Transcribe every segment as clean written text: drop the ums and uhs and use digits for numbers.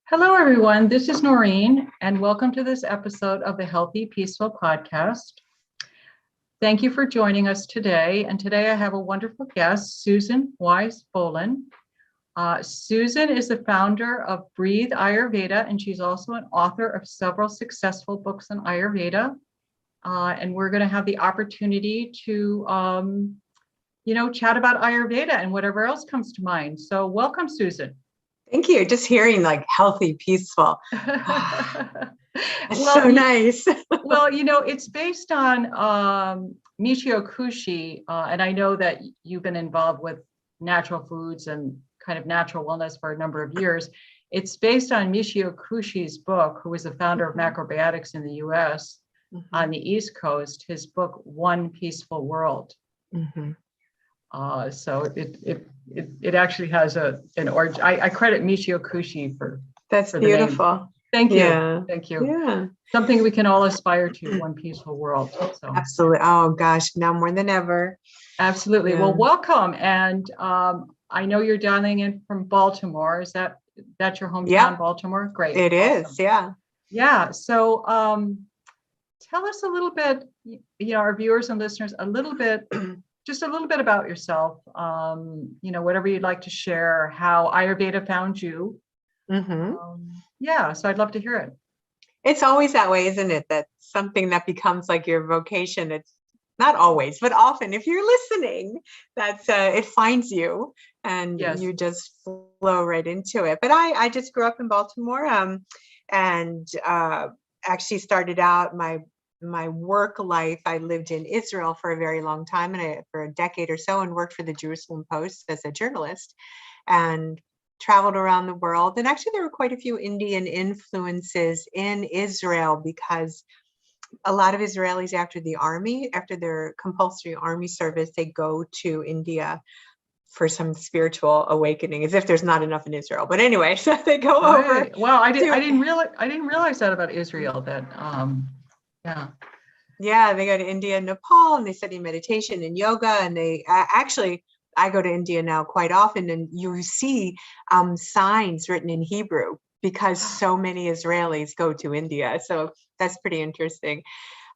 Hello, everyone. This is Noreen, and welcome to this episode of the Healthy Peaceful Podcast. Thank you for joining us today. And today I have a wonderful guest, Susan Weiss-Boland. Susan is the founder of Breathe Ayurveda, and she's also an author of several successful books on Ayurveda. And we're going to have the opportunity to, chat about Ayurveda and whatever else comes to mind. So welcome, Susan. Thank you. Just hearing like healthy, peaceful. It's so nice. Well, it's based on Michio Kushi, and I know that you've been involved with natural foods and kind of natural wellness for a number of years. It's based on Michio Kushi's book, who was the founder of macrobiotics in the US on the East Coast, his book, One Peaceful World. So it actually has an origin. I credit Michio Kushi for that's for beautiful. Name. Thank you. Yeah. Thank you. Yeah. Something we can all aspire to, one peaceful world. So. Absolutely. Oh gosh, now more than ever. Absolutely. Yeah. Well, welcome. And I know you're dialing in from Baltimore. Is that's your hometown, Baltimore? Great. It awesome. Is, yeah. Yeah. So tell us a little bit, our viewers and listeners, just a little bit about yourself, whatever you'd like to share, how Ayurveda found you. So I'd love to hear it. It's always that way, isn't it? That something that becomes like your vocation. It's not always, but often if you're listening, that's it finds you and you just flow right into it. But I just grew up in Baltimore and actually started out my work life. I lived in Israel for a very long time and for a decade or so, and worked for the Jerusalem Post as a journalist and traveled around the world. And actually there were quite a few Indian influences in Israel because a lot of Israelis after their compulsory army service, they go to India for some spiritual awakening, as if there's not enough in Israel. But anyway, so they go over. Wow, I didn't realize that about Israel. That Yeah, they go to India and Nepal, and they study meditation and yoga. And they I go to India now quite often, and you see signs written in Hebrew because so many Israelis go to India. So that's pretty interesting.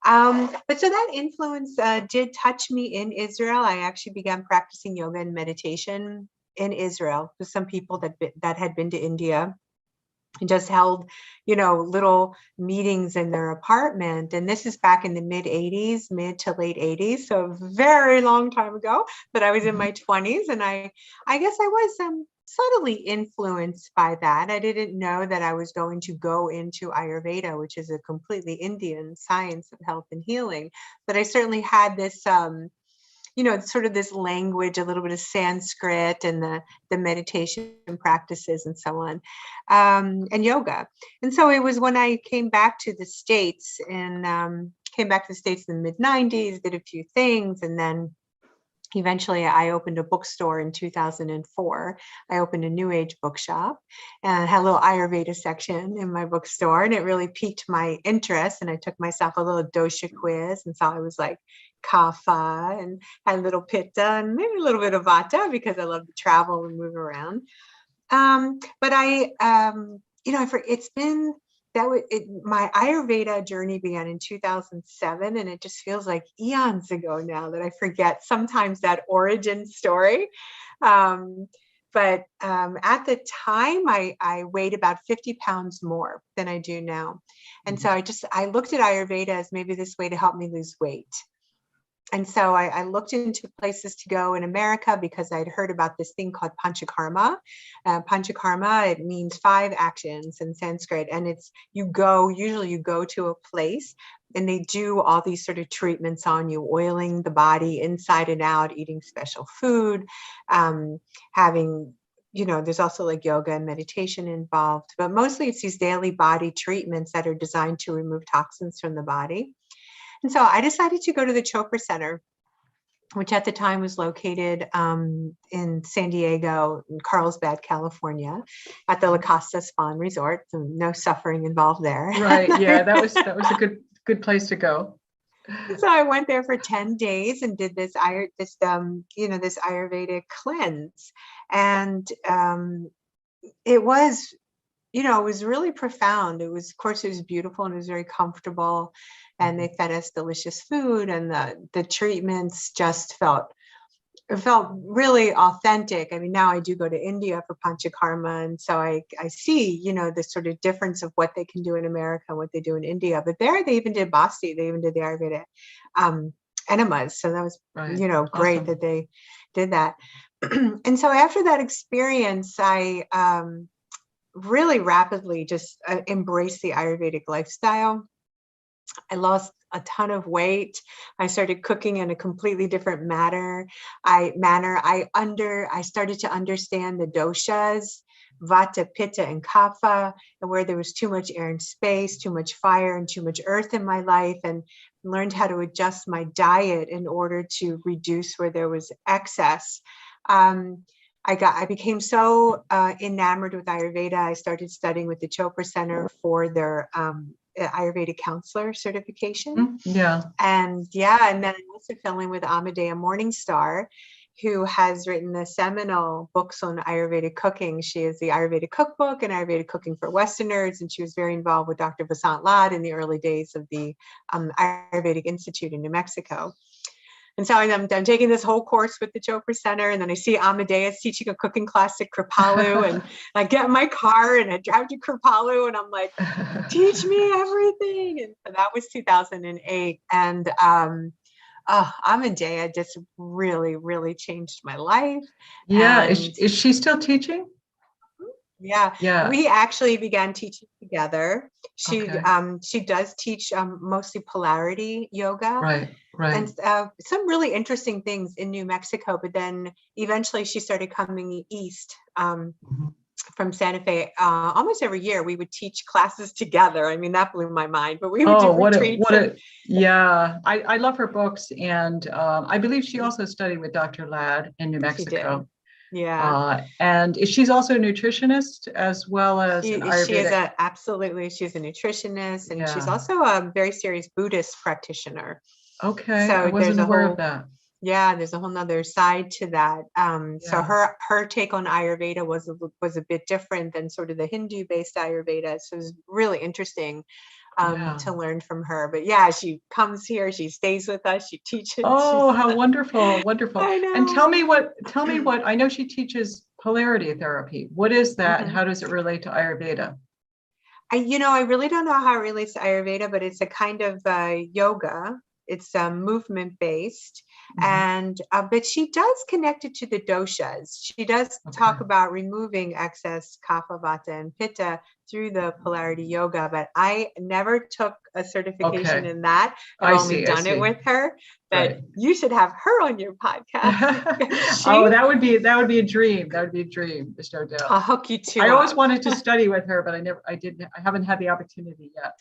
But so that influence did touch me in Israel. I actually began practicing yoga and meditation in Israel with some people that had been to India. And just held, little meetings in their apartment. And this is back in the mid to late 80s. So a very long time ago, but I was in my 20s. And I guess I was subtly influenced by that. I didn't know that I was going to go into Ayurveda, which is a completely Indian science of health and healing. But I certainly had this sort of this language, a little bit of Sanskrit and the meditation practices and so on, and yoga. And so it was when I came back to the States in the mid 90s, did a few things. And then eventually I opened a bookstore in 2004. I opened a new age bookshop and had a little Ayurveda section in my bookstore. And it really piqued my interest. And I took myself a little dosha quiz and saw I was like kapha and had a little pitta and maybe a little bit of vata because I love to travel and move around. But my Ayurveda journey began in 2007, and it just feels like eons ago now that I forget sometimes that origin story. But at the time, I weighed about 50 pounds more than I do now. And so I looked at Ayurveda as maybe this way to help me lose weight. And so I looked into places to go in America because I'd heard about this thing called Panchakarma. Panchakarma, it means 5 actions in Sanskrit. And usually you go to a place and they do all these sort of treatments on you, oiling the body inside and out, eating special food, having, there's also like yoga and meditation involved, but mostly it's these daily body treatments that are designed to remove toxins from the body. And so I decided to go to the Chopra Center, which at the time was located in San Diego, in Carlsbad, California, at the La Costa Spa and Resort. So no suffering involved there. Right. Yeah, that was a good place to go. So I went there for 10 days and did this this Ayurvedic cleanse. And it was, it was really profound. It was, of course, it was beautiful and it was very comfortable. And they fed us delicious food, and the treatments just felt really authentic. I mean, now I do go to India for Panchakarma, and so I see, the sort of difference of what they can do in America and what they do in India. But there, they even did Basti. They even did the Ayurveda enemas. So that was, Right. great Awesome. that they did that. And so after that experience, I really rapidly just embraced the Ayurvedic lifestyle. I lost a ton of weight. I started cooking in a completely different manner. I started to understand the doshas, Vata, Pitta, and Kapha, and where there was too much air and space, too much fire, and too much earth in my life, and learned how to adjust my diet in order to reduce where there was excess. I became so enamored with Ayurveda. I started studying with the Chopra Center for their Ayurvedic counselor certification. Yeah. And then I also fell in with Amadea Morningstar, who has written the seminal books on Ayurvedic cooking. She is the Ayurvedic cookbook and Ayurvedic cooking for Westerners. And she was very involved with Dr. Vasant Lad in the early days of the Ayurvedic Institute in New Mexico. And so I'm taking this whole course with the Chopra Center, and then I see Amadeus teaching a cooking class at Kripalu, and I get in my car and I drive to Kripalu, and I'm like, teach me everything. And so that was 2008. And Amadea just really, really changed my life. Yeah. And Is she still teaching? yeah, we actually began teaching together. She Okay. she does teach mostly polarity yoga. Right. And some really interesting things in New Mexico, but then eventually she started coming east from Santa Fe. Almost every year we would teach classes together. I mean, that blew my mind, but we would do retreats. Yeah. I love her books. And I believe she also studied with Dr. Ladd in New Mexico. She did. Yeah. And she's also a nutritionist as well as an Ayurvedic. Absolutely. She's a nutritionist, and she's also a very serious Buddhist practitioner. Okay. So I wasn't aware of that. Yeah, there's a whole nother side to that. So her take on Ayurveda was a bit different than sort of the Hindu-based Ayurveda. So it was really interesting to learn from her. But yeah, she comes here, she stays with us, she teaches. Oh, how wonderful, wonderful. I know. And tell me what, I know she teaches polarity therapy. What is that and how does it relate to Ayurveda? I really don't know how it relates to Ayurveda, but it's a kind of yoga. It's movement based, and but she does connect it to the doshas. She does talk about removing excess kapha, vata, and pitta through the polarity yoga. But I never took a certification in that. I've only done it with her. But you should have her on your podcast. That would be a dream. That would be a dream. There's no doubt. I'll hook you to. I always wanted to study with her, but I haven't had the opportunity yet.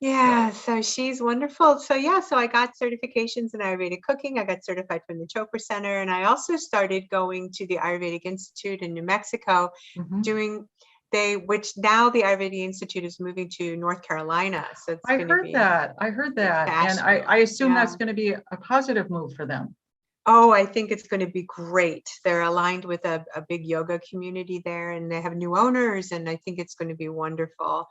Yeah, so she's wonderful. So I got certifications in Ayurvedic cooking. I got certified from the Chopra Center, and I also started going to the Ayurvedic Institute in New Mexico, which now the Ayurvedic Institute is moving to North Carolina. So it's I heard that, and I assume that's going to be a positive move for them. Oh, I think it's going to be great. They're aligned with a big yoga community there, and they have new owners, and I think it's going to That's, Wonderful.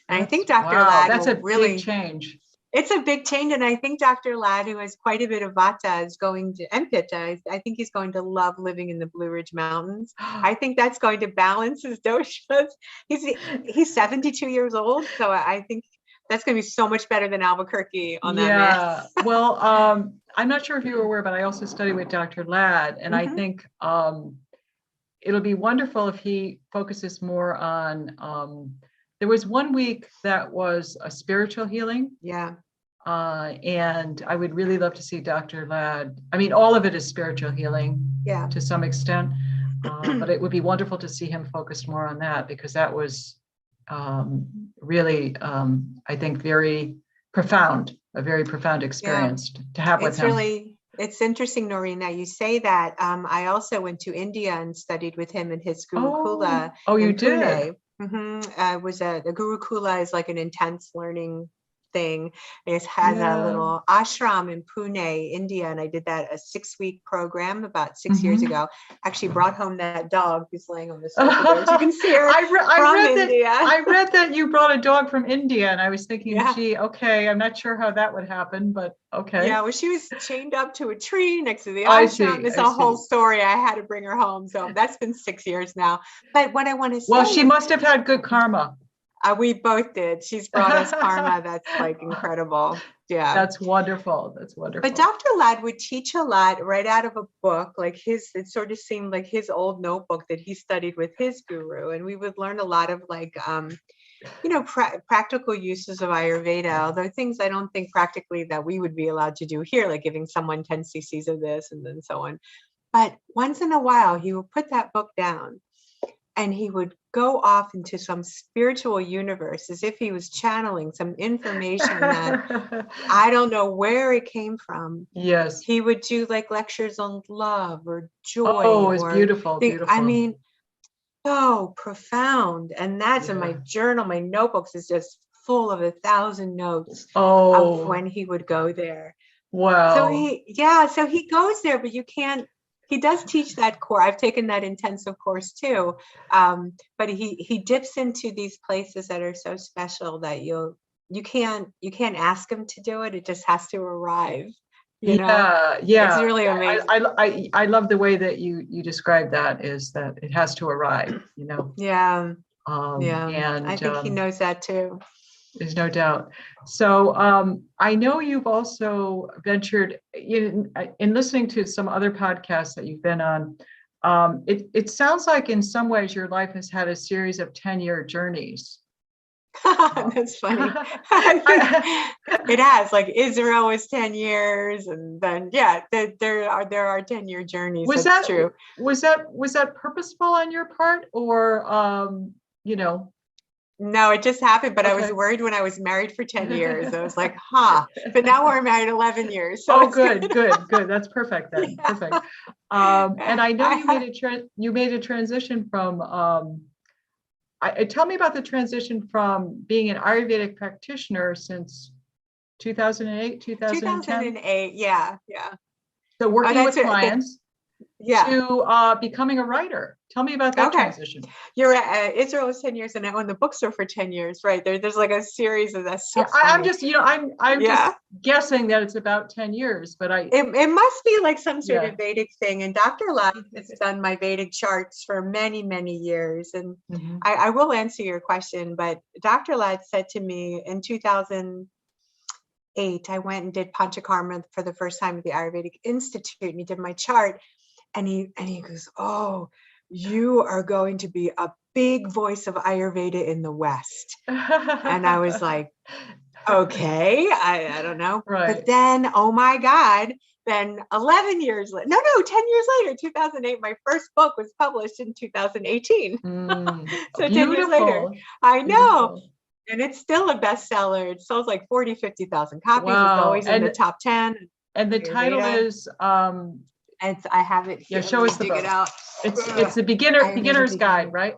And I think Dr. Ladd that's a big change. It's a big change. And I think Dr. Ladd, who has quite a bit of Vata, is going to, and Pitta, I think he's going to love living in the Blue Ridge Mountains. I think that's going to balance his doshas. He's 72 years old. So I think that's going to be so much better than Albuquerque on that mess. Well, I'm not sure if you were aware, but I also studied with Dr. Ladd. And I think it'll be wonderful if he focuses more on, there was 1 week that was a spiritual healing. Yeah. And I would really love to see Dr. Ladd. I mean, all of it is spiritual healing to some extent, but it would be wonderful to see him focus more on that, because that was really, I think, a very profound experience to have with him. It's interesting, Noreen, that you say that. I also went to India and studied with him in his Gurukula. Oh, you did? The Gurukula is like an intense learning thing. It has a Yeah. little ashram in Pune, India, and I did that a 6-week program about 6 years Mhm. ago. Actually brought home that dog who's laying on the sofa there. As you can see her from India. I read that you brought a dog from India, and I was thinking, Yeah. gee, okay, I'm not sure how that would happen, but okay. Yeah, well, she was chained up to a tree next to the I ashram. see. It's I a whole see. story. I had to bring her home. So that's been 6 years now. But what I want to Well, say she is must have had good karma. we both did. She's brought us karma. That's like incredible. Yeah. That's wonderful. That's But wonderful. Dr. Ladd would teach a lot right out of a book, like it sort of seemed like his old notebook that he studied with his guru. And we would learn a lot of like, practical uses of Ayurveda, although things I don't think practically that we would be allowed to do here, like giving someone 10 cc's of this and then so on. But once in a while, he would put that book down and he would go off into some spiritual universe as if he was channeling some information that I don't know where it came from. Yes. He would do like lectures on love or joy. Oh, it's or beautiful. Beautiful. I mean, so profound. And that's in my Yeah. journal. My notebooks is just full of 1,000 notes Oh, of when he would go there. wow. So he goes there, but you can't. He does teach that course. I've taken that intensive course too. But he dips into these places that are so special that you can't ask him to do it. It just has to arrive. You know, Yeah. it's really amazing. I love the way that you describe that, is that it has to arrive, Yeah. And I think he knows that too. there's no doubt. So I know you've also ventured in listening to some other podcasts that you've been on. It sounds like in some ways your life has had a series of 10-year journeys. That's funny. It has, like Israel was 10 years, and then there are 10-year journeys. That's true. Was that purposeful on your part, or No, it just happened, but I was worried when I was married for 10 years. I was like, but now we're married 11 years. So good. That's perfect then. Yeah. Perfect. And I know you made a transition from tell me about the transition from being an Ayurvedic practitioner since 2008, 2010. 2008, yeah. So working with clients to becoming a writer. Tell me about that transition. You're right. Israel was 10 years, and I owned the bookstore for 10 years, right? There's like a series of that. So I'm just, I'm just guessing that it's about 10 years, but it must be like some sort of Vedic thing. And Dr. Ladd has done my Vedic charts for many, many years. And I will answer your question, but Dr. Ladd said to me in 2008, I went and did Panchakarma for the first time at the Ayurvedic Institute, and he did my chart. And he goes, "Oh, you are going to be a big voice of Ayurveda in the West." And I was like, okay, I don't know. Right. But then, oh my God, then 11 years later, 10 years later, 2008, my first book was published in 2018. So 10 years later, I know. And it's still a bestseller. It sells like 40, 50,000 copies. Wow. It's always in the top 10. And the title is... I have it here. Yeah, show us the book. It's the beginner's guide, right?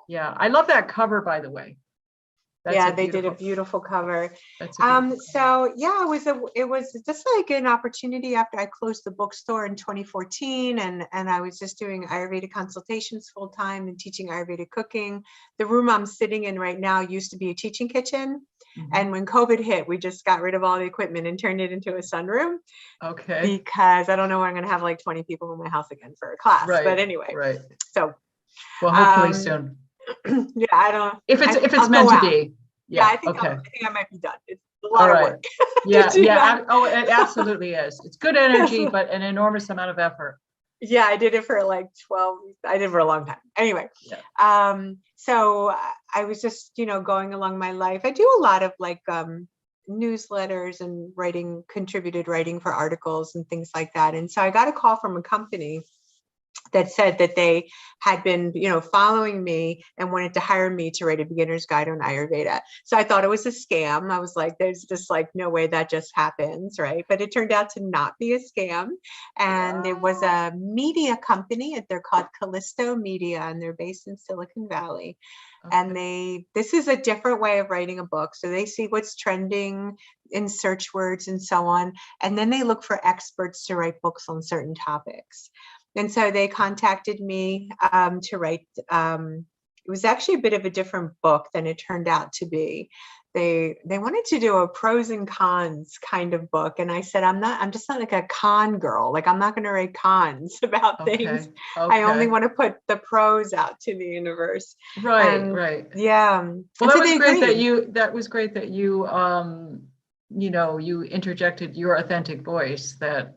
Yeah, I love that cover, by the way. They did a beautiful cover. It was just like an opportunity after I closed the bookstore in 2014, and I was just doing Ayurveda consultations full time and teaching Ayurveda cooking. The room I'm sitting in right now used to be a teaching kitchen. And when COVID hit, we just got rid of all the equipment and turned it into a sunroom. Okay. Because I don't know when I'm going to have like 20 people in my house again for a class. Right. But anyway. Right. So. Well, hopefully soon. Yeah, I don't. If it's meant to be. Yeah, I think I might be done. It's a lot of work. Yeah. Oh, it absolutely is. It's good energy, but an enormous amount of effort. Yeah, I did it for like 12. I did it for a long time. Anyway, so I was just, going along my life. I do a lot of like newsletters and contributed writing for articles and things like that. And so I got a call from a company that said that they had been, following me and wanted to hire me to write a beginner's guide on Ayurveda. So I thought it was a scam. I was like, there's just like no way that just happens, right? But it turned out to not be a scam. And it was a media company. They're called Callisto Media, and they're based in Silicon Valley. And this is a different way of writing a book. So they see what's trending in search words and so on. And then they look for experts to write books on certain topics. And so they contacted me to write. It was actually a bit of a different book than it turned out to be. They wanted to do a pros and cons kind of book. And I said, I'm just not like a con girl. Like, I'm not going to write cons about things. I only want to put the pros out to the universe. Right. Yeah. Well, that was great that you, you interjected your authentic voice, that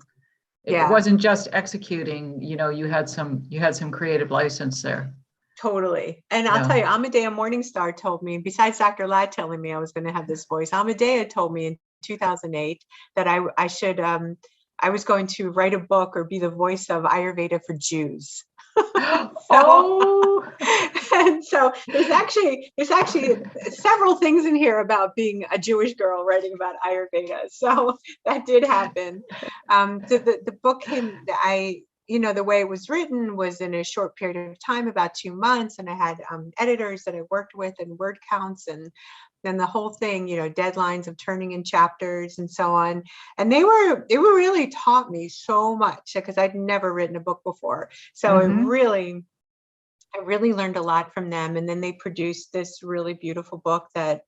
it wasn't just executing, you had some creative license there. Totally. And I'll tell you, Amadea Morningstar told me, besides Dr. Ladd telling me I was going to have this voice, Amadea told me in 2008 that I should, I was going to write a book or be the voice of Ayurveda for Jews. And so there's actually several things in here about being a Jewish girl writing about Ayurveda. So that did happen. The book came, the way it was written was in a short period of time, about 2 months. And I had editors that I worked with and word counts, and then the whole thing, deadlines of turning in chapters and so on. And it really taught me so much, because I'd never written a book before. So I really learned a lot from them. And then they produced this really beautiful book that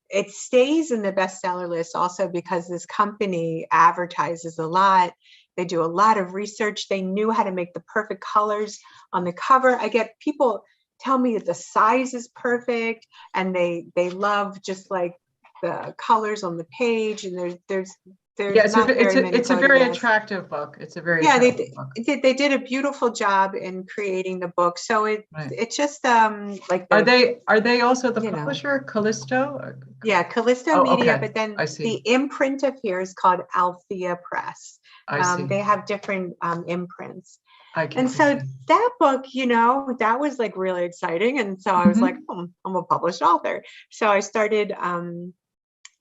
it stays in the bestseller list also because this company advertises a lot. They do a lot of research. They knew how to make the perfect colors on the cover. I get people tell me that the size is perfect, and they love just like the colors on the page. And there's it's a very attractive book. It's a very attractive book. They did a beautiful job in creating the book. So it's just like are they also the publisher, Callisto? Yeah, Callisto Media, but then the imprint of here is called Althea Press. They have different imprints. And so that book, that was like really exciting. And so I was like, I'm a published author. So I started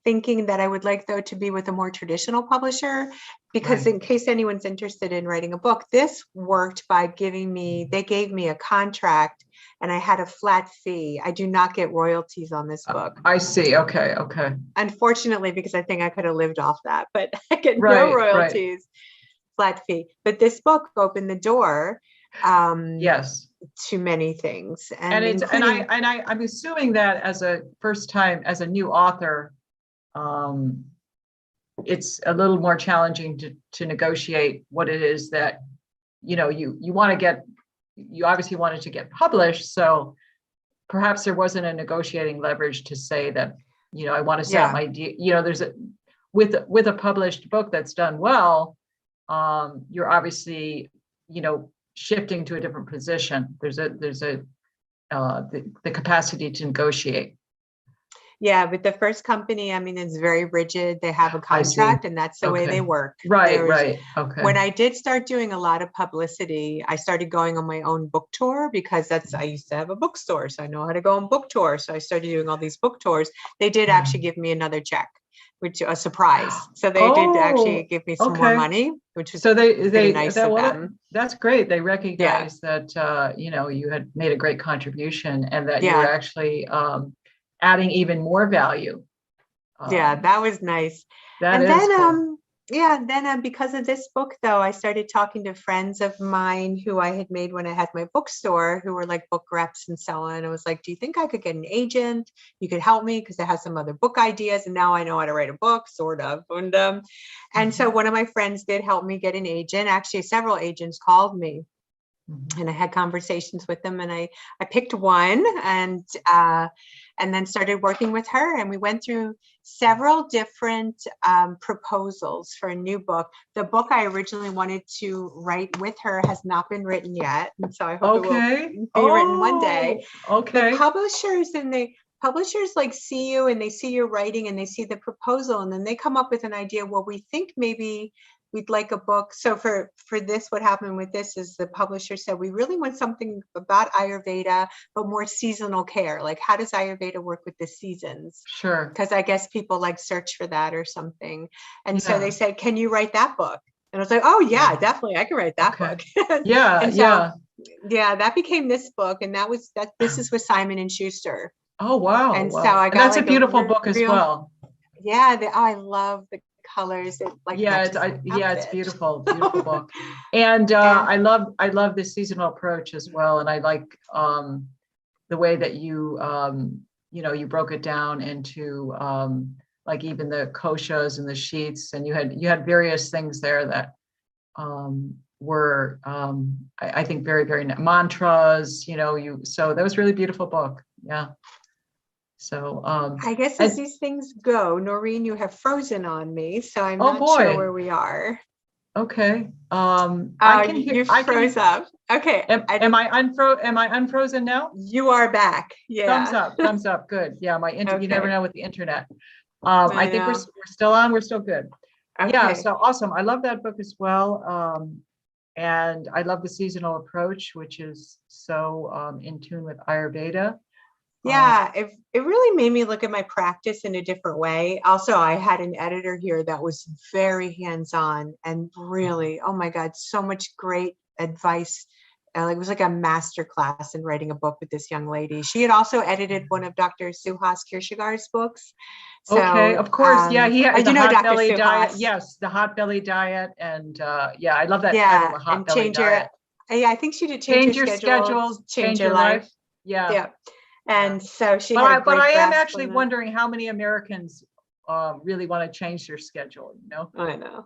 thinking that I would like, though, to be with a more traditional publisher, because in case anyone's interested in writing a book, this worked by they gave me a contract and I had a flat fee. I do not get royalties on this book. I see. Okay. Unfortunately, because I think I could have lived off that, but I get no royalties, flat fee. But this book opened the door to many things. And I'm assuming that as a new author, it's a little more challenging to negotiate what it is that you want to get. You obviously wanted to get published, so perhaps there wasn't a negotiating leverage to say that I want to set my there's with a published book that's done well, you're obviously shifting to a different position. There's the capacity to negotiate. Yeah, but the first company, it's very rigid. They have a contract, and that's the way they work. Right. Okay. When I did start doing a lot of publicity, I started going on my own book tour, because I used to have a bookstore, so I know how to go on book tour. So I started doing all these book tours. They did actually give me another check, which a surprise. So they did actually give me some more money, which was they nice of them. That's great. They recognize that you had made a great contribution, and that you were actually adding even more value. That was nice. Cool. Then because of this book, though, I started talking to friends of mine who I had made when I had my bookstore, who were like book reps and so on. I was like, do you think I could get an agent? You could help me, because I have some other book ideas, and now I know how to write a book, sort of. And so one of my friends did help me get an agent. Actually, several agents called me. And I had conversations with them, and I picked one, and then started working with her. And we went through several different proposals for a new book. The book I originally wanted to write with her has not been written yet, and so I hope it will be written one day. Okay. The publishers like see you, and they see your writing, and they see the proposal, and then they come up with an idea. Well, we think maybe we'd like a book. So for this, what happened with this is the publisher said, we really want something about Ayurveda, but more seasonal care. Like, how does Ayurveda work with the seasons? Sure. Because I guess people like search for that or something. And so Yeah. they said, can you write that book? And I was like, oh yeah, Yeah. definitely, I can write that Okay. book. Yeah. And so, Yeah. yeah, that became this book, and this is with Simon and Schuster. Oh, wow. And Wow. so I And got that's like a beautiful book as real, well. yeah, I love the colors. It like Yeah, matches the it's outfit. beautiful, beautiful book. And Yeah. I love the seasonal approach as well. And I like the way that you you broke it down into like even the koshas and the sheets, and you had various things there that were I think very, very mantras, so that was a really beautiful book. Yeah. So I guess as these things go, Noreen, you have frozen on me, so I'm oh not sure boy. where we are. Okay. I can hear. You froze up. Okay. Am I unfrozen now? You are back. Yeah. Thumbs up. Thumbs up. Good. Yeah. You never Okay. know with the internet. I I think we're know. still on. We're still good. Yeah. Okay. So awesome. I love that book as well. And I love the seasonal approach, which is so in tune with Ayurveda. Yeah, it really made me look at my practice in a different way. Also, I had an editor here that was very hands-on and really, oh my God, so much great advice. It was like a master class in writing a book with this young lady. She had also edited one of Dr. Suhas Kirshigar's books. So, okay, of course. Yeah, he had the hot Dr. belly Suhas. diet. Yes, the hot belly diet. And yeah, I love that Yeah, title, the hot and belly diet. Yeah, I think she did Change your schedule, change your life. Yeah. Yeah. And so she But had a great I am grasp actually on that. wondering how many Americans really want to change their schedule, I know.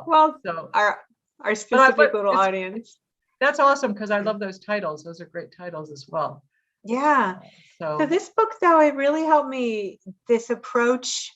Well, so our specific little audience. That's awesome, because I love those titles. Those are great titles as well. Yeah. So this book, though, it really helped me, this approach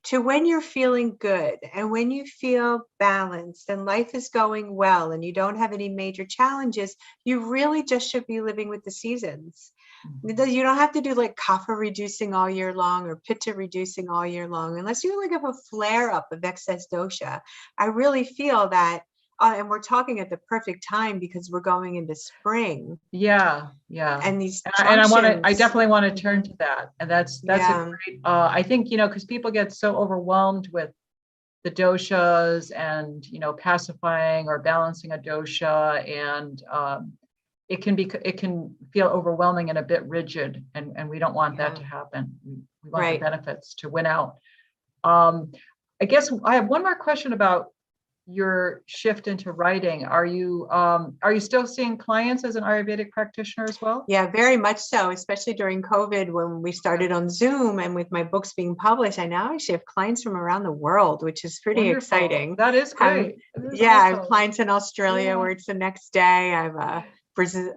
to when you're feeling good and when you feel balanced and life is going well and you don't have any major challenges, you really just should be living with the seasons. Mm-hmm. You don't have to do like kapha reducing all year long or pitta reducing all year long, unless you like have a flare up of excess dosha. I really feel that, and we're talking at the perfect time because we're going into spring. Yeah. And these and I definitely want to turn to that. And that's a great, I think, because people get so overwhelmed with the doshas and, pacifying or balancing a dosha, and it can feel overwhelming and a bit rigid, and we don't want that to happen. We want the benefits to win out. I guess I have one more question about your shift into writing. Are you still seeing clients as an Ayurvedic practitioner as well? Yeah, very much so, especially during COVID when we started on Zoom, and with my books being published, I now actually have clients from around the world, which is pretty exciting. That is great. Awesome. I have clients in Australia where it's the next day. I have Brazil,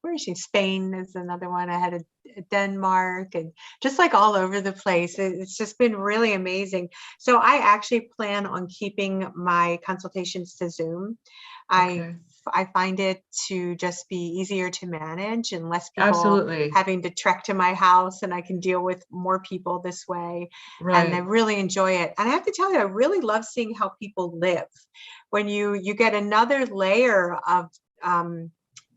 where is she? Spain is another one. I had a Denmark, and just like all over the place. It's just been really amazing. So I actually plan on keeping my consultations to Zoom. I find it to just be easier to manage and less people having to trek to my house, and I can deal with more people this way. And I really enjoy it. And I have to tell you, I really love seeing how people live. When you get another layer of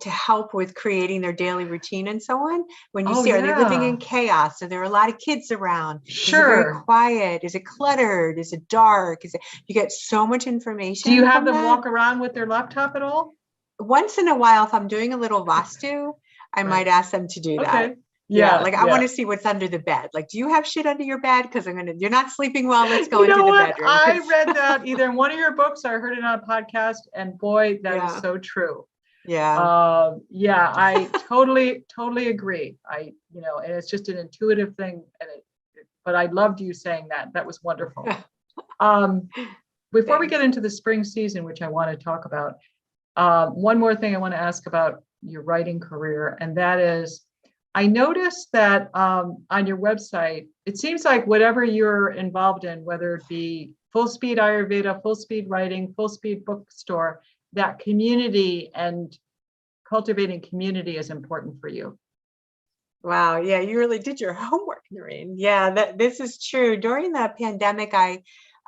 to help with creating their daily routine and so on. When you see, are they living in chaos? Are there a lot of kids around? Sure. Is it very quiet? Is it cluttered? Is it dark? You get so much information. Do you have them walk around with their laptop at all? Once in a while, if I'm doing a little vastu, I might ask them to do that. Yeah, I want to see what's under the bed. Like, do you have shit under your bed? Because you're not sleeping well. Let's go into the bedroom. I read that either in one of your books or I heard it on a podcast, and boy, that is so true. Yeah. I totally agree. And it's just an intuitive thing, but I loved you saying that. That was wonderful. Before we get into the spring season, which I want to talk about, one more thing I want to ask about your writing career, and that is, I noticed that on your website, it seems like whatever you're involved in, whether it be full speed Ayurveda, full speed writing, full speed bookstore, that community and cultivating community is important for you. Wow. Yeah, you really did your homework, Noreen. Yeah, this is true. During the pandemic,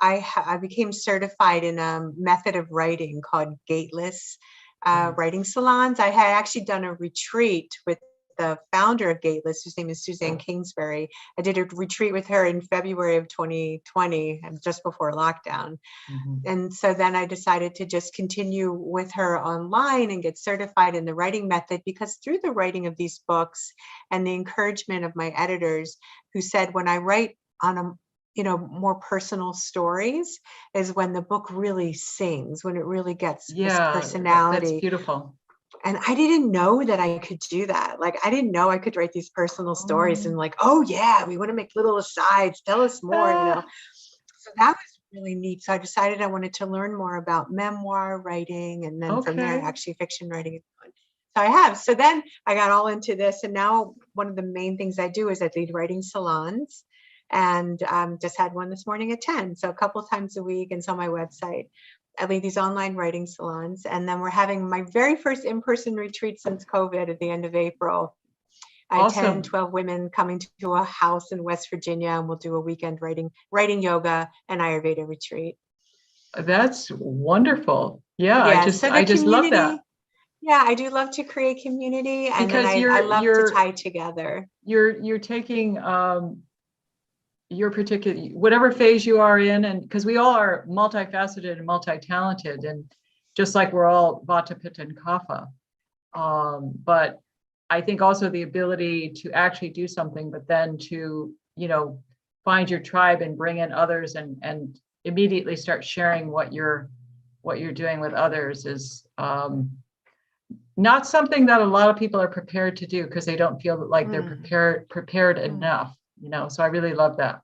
I became certified in a method of writing called gateless writing salons. I had actually done a retreat with the founder of Gateless, whose name is Suzanne Kingsbury. I did a retreat with her in February of 2020, just before lockdown. And so then I decided to just continue with her online and get certified in the writing method, because through the writing of these books and the encouragement of my editors, who said when I write on a more personal stories is when the book really sings, when it really gets this personality. That's beautiful. And I didn't know that I could do that. Like, I didn't know I could write these personal stories and like, oh yeah, we want to make little asides, tell us more, So that was really neat. So I decided I wanted to learn more about memoir writing, and then from there, actually fiction writing. So I have. So then I got all into this, and now one of the main things I do is I lead writing salons, and just had one this morning at 10. So a couple of times a week, and it's on my website. I lead these online writing salons, and then we're having my very first in-person retreat since COVID at the end of April. I had 10, 12 women coming to a house in West Virginia, and we'll do a weekend writing yoga and Ayurveda retreat. That's wonderful. Yeah, I just love that. Yeah, I do love to create community, and because I love to tie together. You're taking your particular, whatever phase you are in, and because we all are multifaceted and multi-talented, and just like we're all Vata, Pitta, and Kapha. But I think also the ability to actually do something, but then to, find your tribe and bring in others and immediately start sharing what you're doing with others is not something that a lot of people are prepared to do, because they don't feel like they're prepared enough, so I really love that.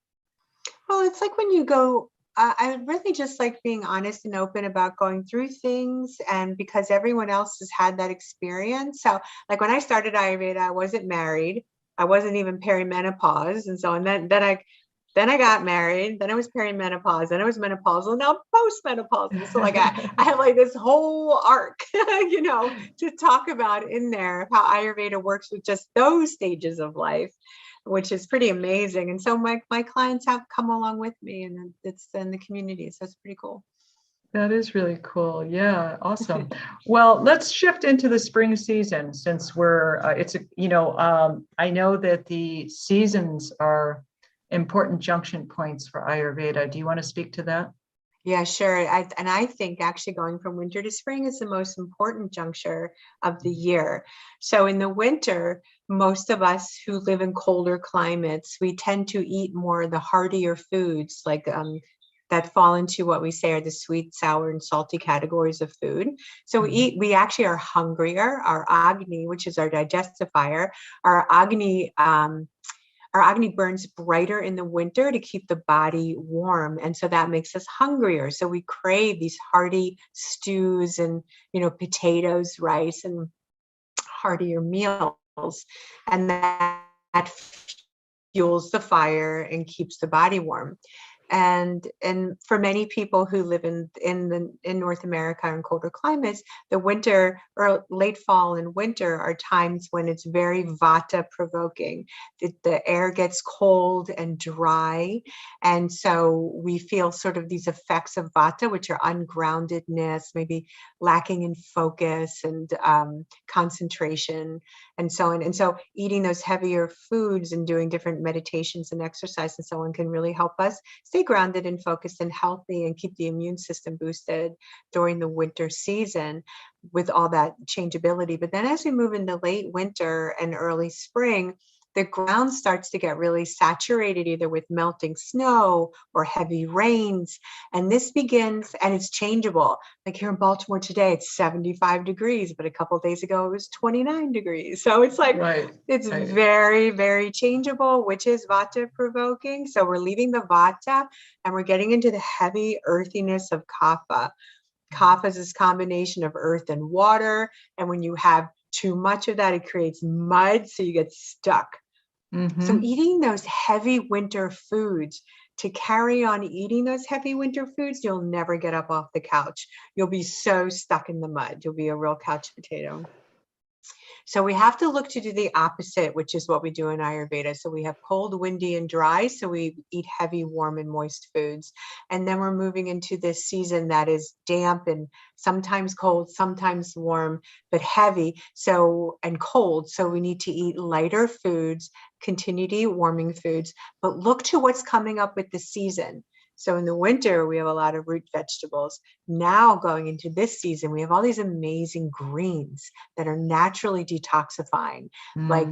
Well, it's like when you go, I really just like being honest and open about going through things, and because everyone else has had that experience. So like when I started Ayurveda, I wasn't married. I wasn't even perimenopause. And so, and then I got married, then I was perimenopause, then I was menopausal, and now postmenopausal. So like I have like this whole arc, to talk about in there, how Ayurveda works with just those stages of life, which is pretty amazing. And so my clients have come along with me, and it's in the community. So it's pretty cool. That is really cool. Yeah, awesome. Well, let's shift into the spring season, since we're, I know that the seasons are important junction points for Ayurveda. Do you want to speak to that? Yeah, sure. I think actually going from winter to spring is the most important juncture of the year. So in the winter, most of us who live in colder climates, we tend to eat more of the heartier foods, like that fall into what we say are the sweet, sour, and salty categories of food. So we actually are hungrier. Our Agni, which is our digestive fire, our Agni burns brighter in the winter to keep the body warm. And so that makes us hungrier. So we crave these hearty stews and, potatoes, rice, and heartier meals. And that fuels the fire and keeps the body warm. And for many people who live in North America and colder climates, the winter or late fall and winter are times when it's very Vata provoking. The air gets cold and dry, and so we feel sort of these effects of Vata, which are ungroundedness, maybe lacking in focus and concentration, and so on. And so eating those heavier foods and doing different meditations and exercise and so on can really help us stay grounded and focused and healthy, and keep the immune system boosted during the winter season with all that changeability. But then as we move into late winter and early spring, the ground starts to get really saturated, either with melting snow or heavy rains. And this begins, and it's changeable. Like here in Baltimore today, it's 75 degrees, but a couple of days ago, it was 29 degrees. So it's like, it's very, very changeable, which is Vata provoking. So we're leaving the Vata and we're getting into the heavy earthiness of Kapha. Kapha is this combination of earth and water. And when you have too much of that, it creates mud, so you get stuck. So eating those heavy winter foods, to carry on eating those heavy winter foods, you'll never get up off the couch. You'll be so stuck in the mud. You'll be a real couch potato. So we have to look to do the opposite, which is what we do in Ayurveda. So we have cold, windy, and dry. So we eat heavy, warm, and moist foods. And then we're moving into this season that is damp and sometimes cold, sometimes warm, but heavy. So, and cold. So we need to eat lighter foods, continue to eat warming foods, but look to what's coming up with the season. So in the winter, we have a lot of root vegetables. Now going into this season, we have all these amazing greens that are naturally detoxifying, like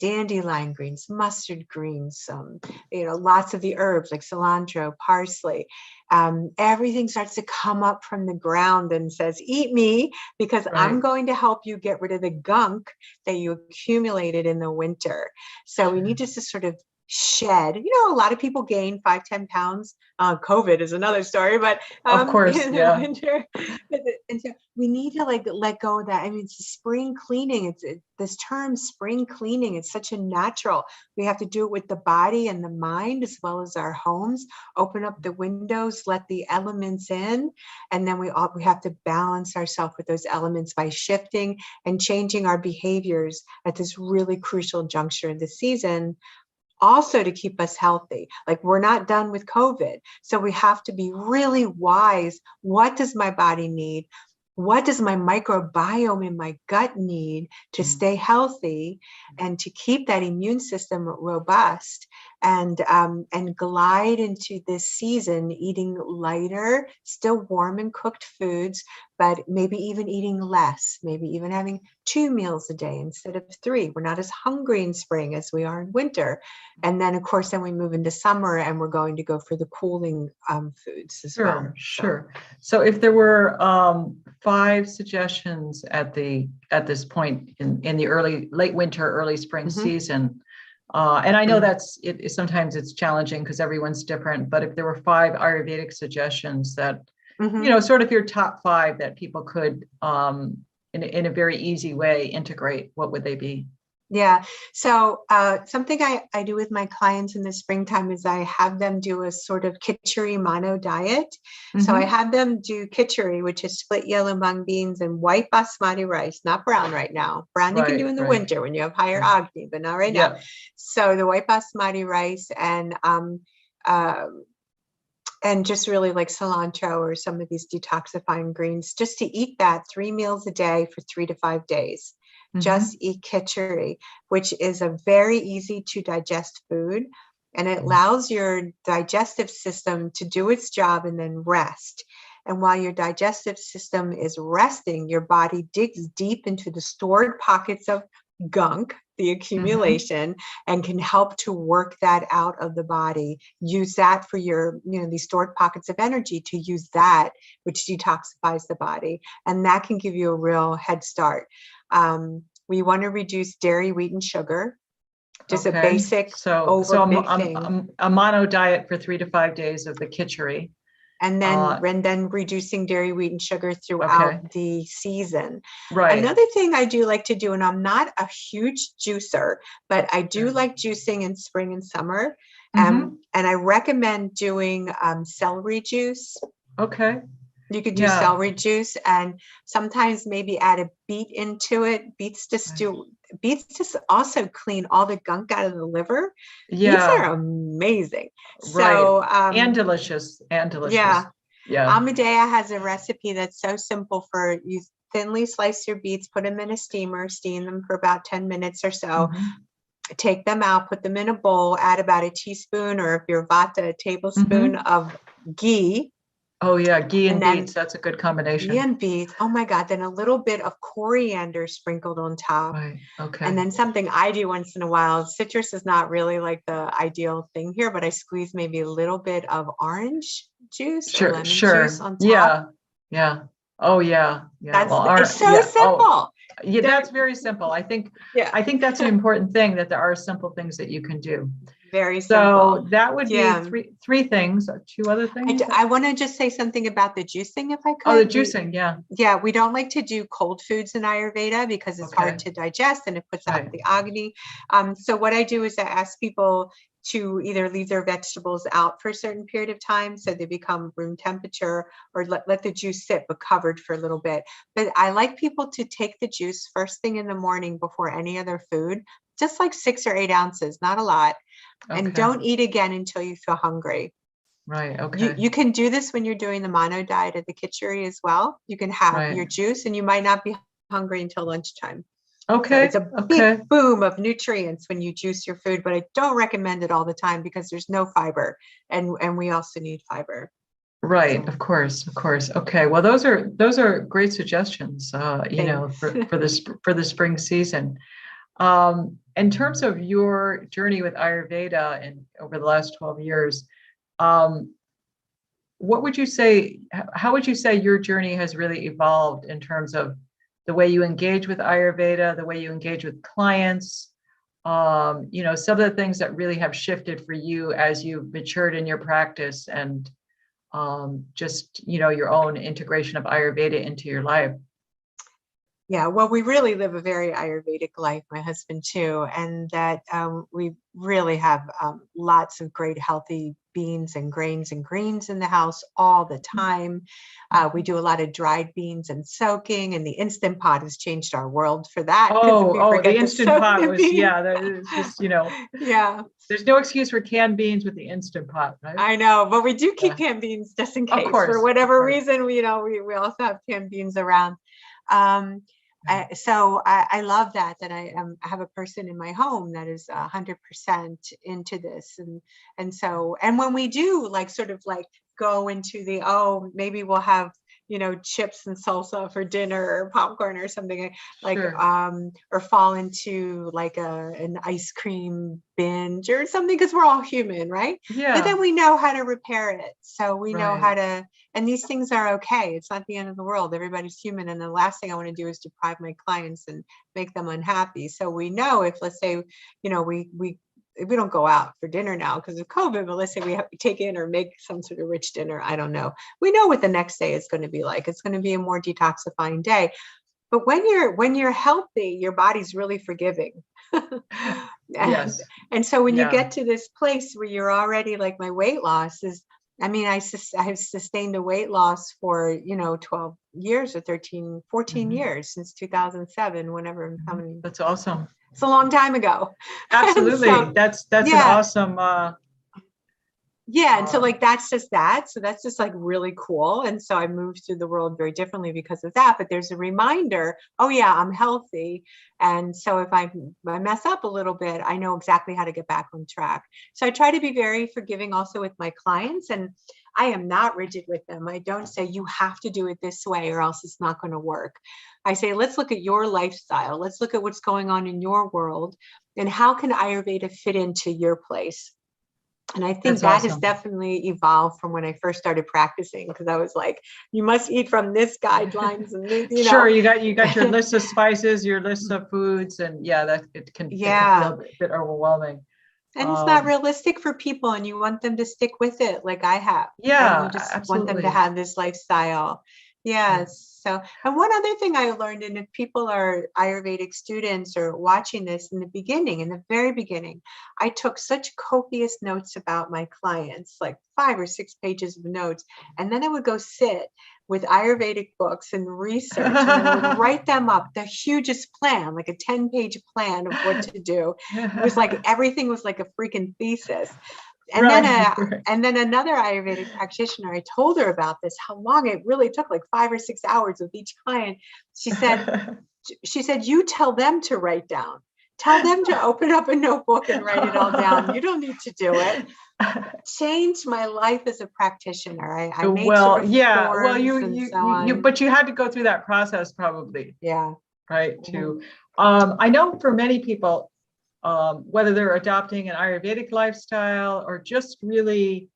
dandelion greens, mustard greens, lots of the herbs like cilantro, parsley. Everything starts to come up from the ground and says, eat me, because Right. I'm going to help you get rid of the gunk that you accumulated in the winter. So we need to just sort of shed. A lot of people gain 5-10 pounds. COVID is another story, but Of course, in the yeah. winter, and so we need to let go of that. I mean, it's spring cleaning. This term spring cleaning. It's such a natural. We have to do it with the body and the mind as well as our homes. Open up the windows, let the elements in, and then we have to balance ourselves with those elements by shifting and changing our behaviors at this really crucial juncture in the season. Also to keep us healthy. Like, we're not done with COVID. So we have to be really wise. What does my body need? What does my microbiome in my gut need to stay healthy and to keep that immune system robust, and glide into this season eating lighter, still warm and cooked foods, but maybe even eating less, maybe even having 2 meals a day instead of 3. We're not as hungry in spring as we are in winter. And then, of course, then we move into summer and we're going to go for the cooling foods as well. Sure. So if there were 5 suggestions at this point in the late winter, early spring season, and I know sometimes it's challenging because everyone's different, but if there were 5 Ayurvedic suggestions that, sort of your top 5 that people could, in a very easy way, integrate, what would they be? Yeah. So something I do with my clients in the springtime is I have them do a sort of khichdi mono diet. So I have them do khichdi, which is split yellow mung beans and white basmati rice, not brown right now. Brown you can do in the winter when you have higher Agni, but not right now. So the white basmati rice and just really like cilantro or some of these detoxifying greens, just to eat that 3 meals a day for 3 to 5 days. Just eat khichdi, which is a very easy to digest food, and it allows your digestive system to do its job and then rest. And while your digestive system is resting, your body digs deep into the stored pockets of gunk, the accumulation, and can help to work that out of the body. Use that for your, these stored pockets of energy, to use that, which detoxifies the body. And that can give you a real head start. We want to reduce dairy, wheat, and sugar. Just a basic thing. A mono diet for 3 to 5 days of the khichdi. And then reducing dairy, wheat, and sugar throughout the season. Right. Another thing I do like to do, and I'm not a huge juicer, but I do like juicing in spring and summer. And I recommend doing celery juice. Okay. You could do celery juice, and sometimes maybe add a beet into it. Beets just also clean all the gunk out of the liver. Beets are amazing. So and delicious. Yeah. Amadea has a recipe that's so simple for you. Thinly slice your beets, put them in a steamer, steam them for about 10 minutes or so. Take them out, put them in a bowl, add about a teaspoon, or if you're Vata, a tablespoon of ghee. Oh yeah, ghee and beets, that's a good combination. Ghee and beets, oh my God. Then a little bit of coriander sprinkled on top. Right, okay. And then something I do once in a while, citrus is not really like the ideal thing here, but I squeeze maybe a little bit of orange juice or lemon juice on top. Yeah. Oh yeah. It's so simple. Yeah, that's very simple. I think that's an important thing, that there are simple things that you can do. Very So simple. that would be Yeah. three things, two other things. I want to just say something about the juicing, if I Oh, the could. juicing, yeah. Yeah, we don't like to do cold foods in Ayurveda because it's hard to digest and it puts out Right. the agni. So what I do is I ask people to either leave their vegetables out for a certain period of time so they become room temperature, or let the juice sit but covered for a little bit. But I like people to take the juice first thing in the morning before any other food, just like 6 or 8 ounces, not a lot. And Okay. don't eat again until you feel hungry. Right. Okay. You can do this when you're doing the mono diet of the Khichdi as well. You can have your Right. juice and you might not be hungry until lunchtime. So Okay. it's a Okay. big boom of nutrients when you juice your food, but I don't recommend it all the time because there's no fiber, and we also need fiber. Right. So Of course. Of course. Okay. Well, those are great suggestions, thanks. for the spring season. In terms of your journey with Ayurveda and over the last 12 years, what would you say, how would you say your journey has really evolved in terms of the way you engage with Ayurveda, the way you engage with clients, some of the things that really have shifted for you as you've matured in your practice and just, your own integration of Ayurveda into your life? Yeah, well, we really live a very Ayurvedic life, my husband too, and that we really have lots of great healthy beans and grains and greens in the house all the time. We do a lot of dried beans and soaking, and the Instant Pot has changed our world for that because we The forget to Instant soak Pot the was, beans. that is just, Yeah, there's no excuse for canned beans with the Instant Pot, right? I know, but we do keep Yeah. canned beans just in Of case for course, of whatever course. reason. We also have canned beans around. Um, so I love that I have a person in my home that is 100% into this, and when we do sort of go into the, oh, maybe we'll have chips and salsa for dinner or popcorn or something Sure. or fall into an ice cream binge or something, because we're all human, right? But then Yeah. we know how to repair it, so we know how Right. to, and these things are okay. It's not the end of the world. Everybody's human, and the last thing I want to do is deprive my clients and make them unhappy. So we know, if let's say we don't go out for dinner now because of COVID, but let's say we have to take in or make some sort of rich dinner, I don't know, we know what the next day is going to be like. It's going to be a more detoxifying day. But when you're healthy, your body's really forgiving. Yes. And so when you Yeah. get to this place where you're already, like, my weight loss is, I mean, I have sustained a weight loss for 12 years or 13, 14 Mhm. years since 2007, whenever, how many, That's awesome. it's a long time ago. And Absolutely. so, That's an yeah, awesome yeah, and so uh that's just that. So that's just really cool. And so I moved through the world very differently because of that. But there's a reminder, oh yeah, I'm healthy. And so if I mess up a little bit, I know exactly how to get back on track. So I try to be very forgiving also with my clients, and I am not rigid with them. I don't say you have to do it this way or else it's not going to work. I say, let's look at your lifestyle. Let's look at what's going on in your world and how can Ayurveda fit into your place. And I think that's that has awesome. definitely evolved from when I first started practicing, because I was like, you must eat from this guidelines and this, Sure, you got your list of spices, your list of foods, and yeah, that it can Yeah. feel a bit overwhelming. And it's not Um, realistic for people, and you want them to stick with it like I have. And you yeah, just want them to absolutely. have this lifestyle. Yeah. Yes. So, and one other thing I learned, and if people are Ayurvedic students or watching this, in the very beginning, I took such copious notes about my clients, like 5 or 6 pages of notes. And then I would go sit with Ayurvedic books and research, and I would write them up, the hugest plan, like a 10-page plan of what to do. It was like everything was like a freaking thesis. And then Right, right. and then another Ayurvedic practitioner, I told her about this, how long it really took, like 5 or 6 hours with each client. She said, you tell them to write down. Tell them to open up a notebook and write it all down. You don't need to do it. Changed my life as a practitioner. I made sort Well, of yeah. Well, forms and so on. but you had to go through that process probably, Yeah. right? Mhm. I know for many people, whether they're adopting an Ayurvedic lifestyle or just really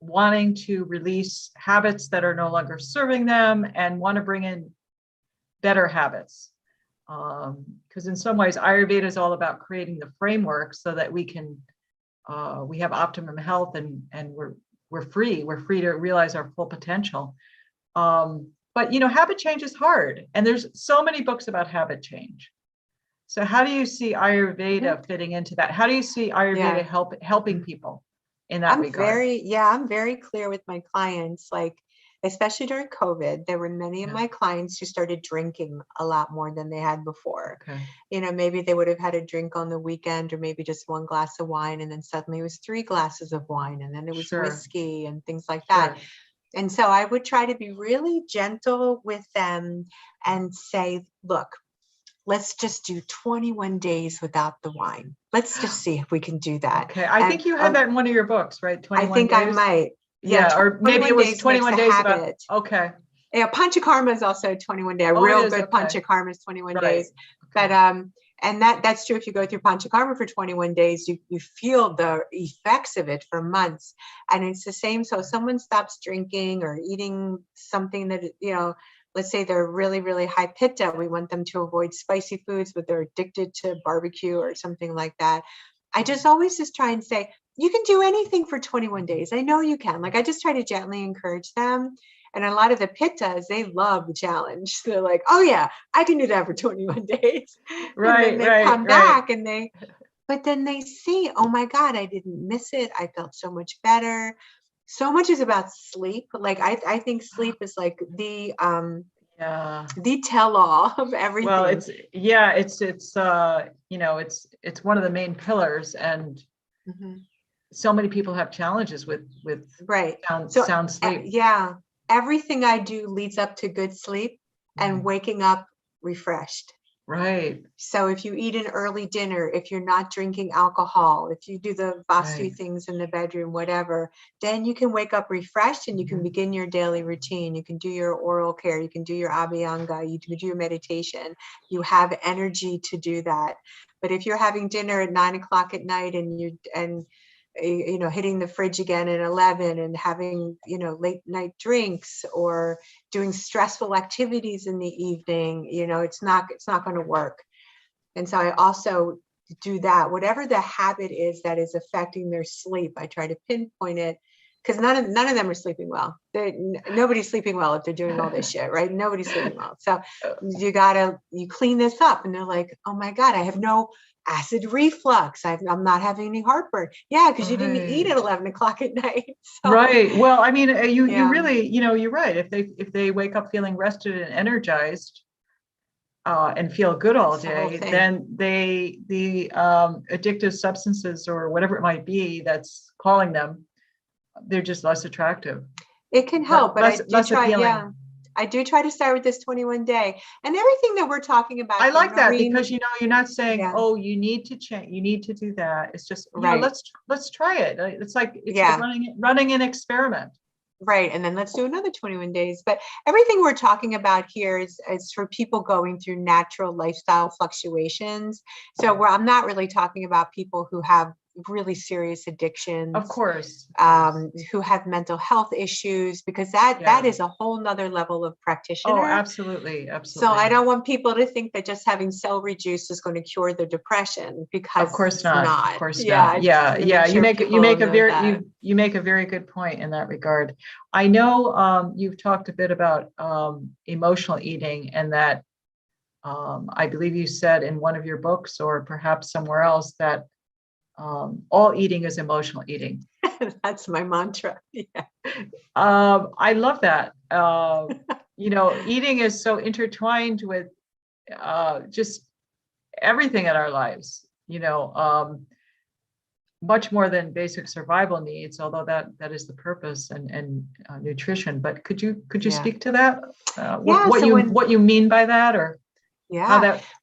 wanting to release habits that are no longer serving them and want to bring in better habits. Because in some ways, Ayurveda is all about creating the framework so that we can we have optimum health, and we're free. We're free to realize our full potential. But habit change is hard, and there's so many books about habit change. So how do you see Ayurveda fitting into that? How do you see Ayurveda helping people in that regard? I'm very clear with my clients, like, especially during COVID, there were many of my clients who started drinking a lot more than they had before. Okay. Maybe they would have had a drink on the weekend, or maybe just one glass of wine, and then suddenly it was 3 glasses of wine, and then it was whiskey and things like that. And so I would try to be really gentle with them and say, look, let's just do 21 days without the wine. Let's just see if we can do that. Okay. I think you had that in one of your books, right? 21 I think days? I might. Yeah, or maybe it was 21 days about, okay. Yeah, Panchakarma is also 21 day. A real good Panchakarma is 21 days. But and that's true. If you go through Panchakarma for 21 days, you feel the effects of it for months. And it's the same. So if someone stops drinking or eating something that, let's say they're really, really high pitta, we want them to avoid spicy foods, but they're addicted to barbecue or something like that. I just always just try and say, you can do anything for 21 days. I know you can. Like, I just try to gently encourage them. And a lot of the pittas, they love the challenge. They're like, oh yeah, I can do that for 21 days. Right. And then they come back but then they see, oh my God, I didn't miss it. I felt so much better. So much is about sleep. Like, I think sleep is like the tell-all of everything. Well, it's one of the main pillars, and so many people have challenges with sound sleep. Everything I do leads up to good sleep and waking up refreshed. Right. So if you eat an early dinner, if you're not drinking alcohol, if you do the Vastu things in the bedroom, whatever, then you can wake up refreshed and you can begin your daily routine. You can do your oral care. You can do your Abhyanga. You can do your meditation. You have energy to do that. But if you're having dinner at 9 o'clock at night and hitting the fridge again at 11 and having, late night drinks or doing stressful activities in the evening, it's not going to work. And so I also do that. Whatever the habit is that is affecting their sleep, I try to pinpoint it, because none of them are sleeping well. Nobody's sleeping well if they're doing all this shit, right? Nobody's sleeping well. So you clean this up, and they're like, oh my God, I have no acid reflux. I'm not having any heartburn. Yeah, because you didn't eat at 11 o'clock at night. So, right. Well, I mean, you really, you're right. If they wake up feeling rested and energized, and feel good all day, then the addictive substances or whatever it might be that's calling them, they're just less attractive. It can help, but less appealing. I do try to start with this 21 day, and everything that we're talking about. I like that, because you're not saying, oh, you need to change, you need to do that. It's just let's try it. It's like running an experiment. Right. And then let's do another 21 days. But everything we're talking about here is for people going through natural lifestyle fluctuations. So I'm not really talking about people who have really serious addictions, of course, who have mental health issues, because that is a whole nother level of practitioner. Oh, absolutely. So I don't want people to think that just having celery juice is going to cure their depression, because of course not. Of course not. You make a very good point in that regard. I know you've talked a bit about emotional eating, and that I believe you said in one of your books, or perhaps somewhere else, that all eating is emotional eating. That's my mantra. Yeah. I love that. Eating is so intertwined with just everything in our lives, much more than basic survival needs, although that is the purpose, and nutrition. But could you speak to that? What you mean by that, or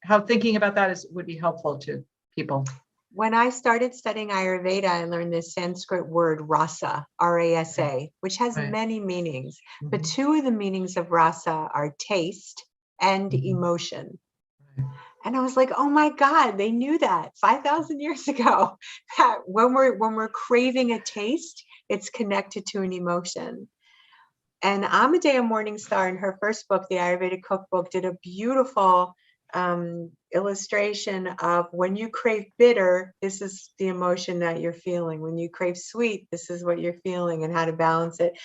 how thinking about that would be helpful to people? When I started studying Ayurveda, I learned this Sanskrit word rasa, R-A-S-A, which has many meanings. But two of the meanings of rasa are taste and emotion. And I was like, oh my God, they knew that 5,000 years ago, that when we're craving a taste, it's connected to an emotion. And Amadea Morningstar, in her first book, The Ayurvedic Cookbook, did a beautiful illustration of when you crave bitter, this is the emotion that you're feeling. When you crave sweet, this is what you're feeling, and how to balance it.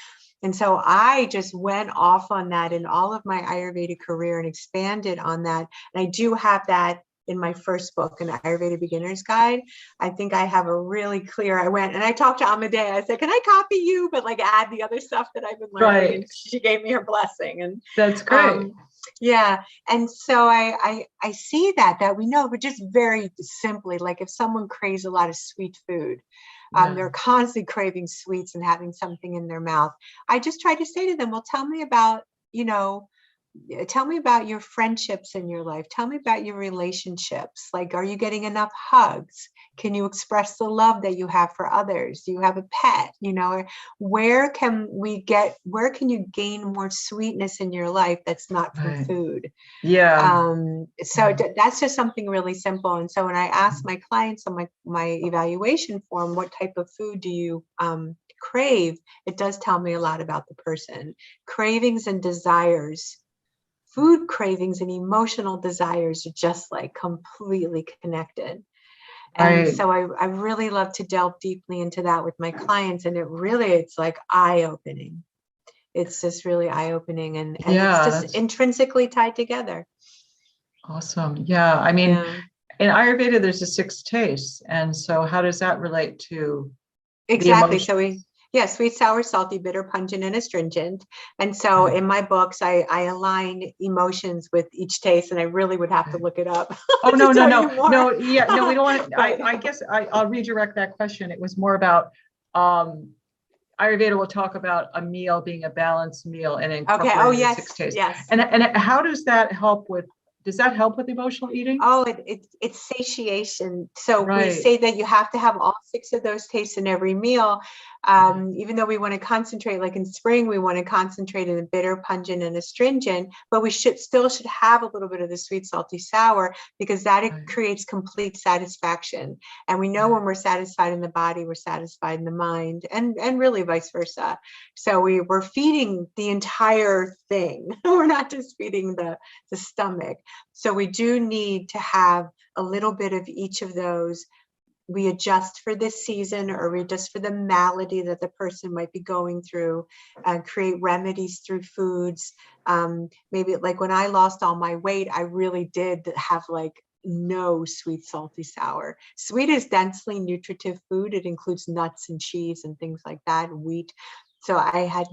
And so I just went off on that in all of my Ayurveda career and expanded on that. And I do have that in my first book, an Ayurveda Beginner's Guide. I think I have a really clear, I went and I talked to Amadea. I said, can I copy you, but like add the other stuff that I've been learning? Right. And she gave me her blessing. And that's great. yeah. And so I see that we know, but just very simply, like if someone craves a lot of sweet food, they're constantly craving sweets and having something in their mouth. I just try to say to them, well, tell me about your friendships in your life. Tell me about your relationships. Like, are you getting enough hugs? Can you express the love that you have for others? Do you have a pet? Where can you gain more sweetness in your life that's not from food? Yeah. That's just something really simple. And so when I ask my clients on my evaluation form, what type of food do you crave? It does tell me a lot about the person. Cravings and desires. Food cravings and emotional desires are just like completely connected. And so I really love to delve deeply into that with my clients. And it's like eye-opening. It's just really eye-opening. And it's just intrinsically tied together. Awesome. Yeah. I mean, in Ayurveda, there's the 6 tastes. And so how does that relate to exactly? So sweet, sour, salty, bitter, pungent, and astringent. And so in my books, I align emotions with each taste, and I really would have to look it up. Oh, no. Yeah, no, we don't want to, I guess I'll redirect that question. It was more about, Ayurveda will talk about a meal being a balanced meal and incorporating the 6 tastes. Yes. And how does that help with emotional eating? Oh, it's satiation. So we say that you have to have all 6 of those tastes in every meal. Even though we want to concentrate, like in spring, we want to concentrate in the bitter, pungent, and astringent, but we should have a little bit of the sweet, salty, sour, because that creates complete satisfaction. And we know when we're satisfied in the body, we're satisfied in the mind, and really vice versa. So we're feeding the entire thing. We're not just feeding the stomach. So we do need to have a little bit of each of those. We adjust for this season, or we adjust for the malady that the person might be going through, and create remedies through foods. Maybe like when I lost all my weight, I really did have like no sweet, salty, sour. Sweet is densely nutritive food. It includes nuts and cheese and things like that, and wheat. So I had,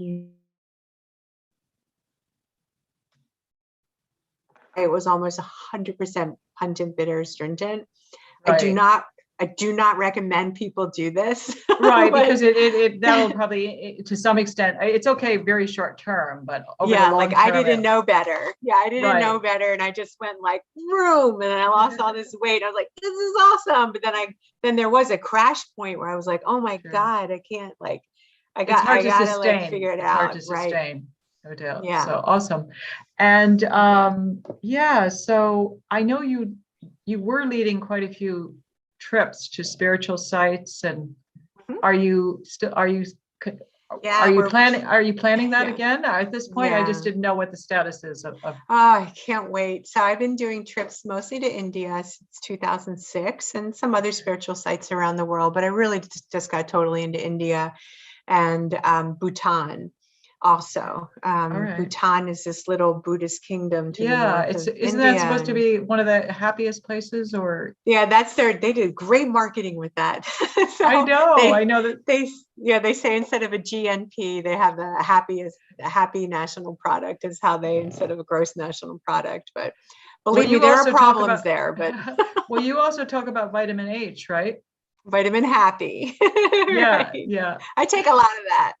it was almost 100% pungent, bitter, astringent. I do not recommend people do this. Right, because that'll probably, to some extent, it's okay very short term, but over the long term, I didn't know better. I didn't know better, and I just went like vroom, and I lost all this weight. I was like, this is awesome. But then there was a crash point where I was like, oh my God, I can't, like, I gotta like figure it out. Hard to sustain, no doubt. Yeah. So awesome. And so I know you were leading quite a few trips to spiritual sites, and are you planning that again at this point? I just didn't know what the status is of I can't wait. So I've been doing trips mostly to India since 2006, and some other spiritual sites around the world, but I really just got totally into India and Bhutan also. Bhutan is this little Buddhist kingdom to the north of isn't India, that supposed to be one of the happiest places? Or they did great marketing with that. So I know that they say instead of a GNP, they have the happy national product is how they, instead of a gross national product. But believe me, there are problems there. But well, you also talk about vitamin H, right? Vitamin happy. Yeah. I take a lot of that.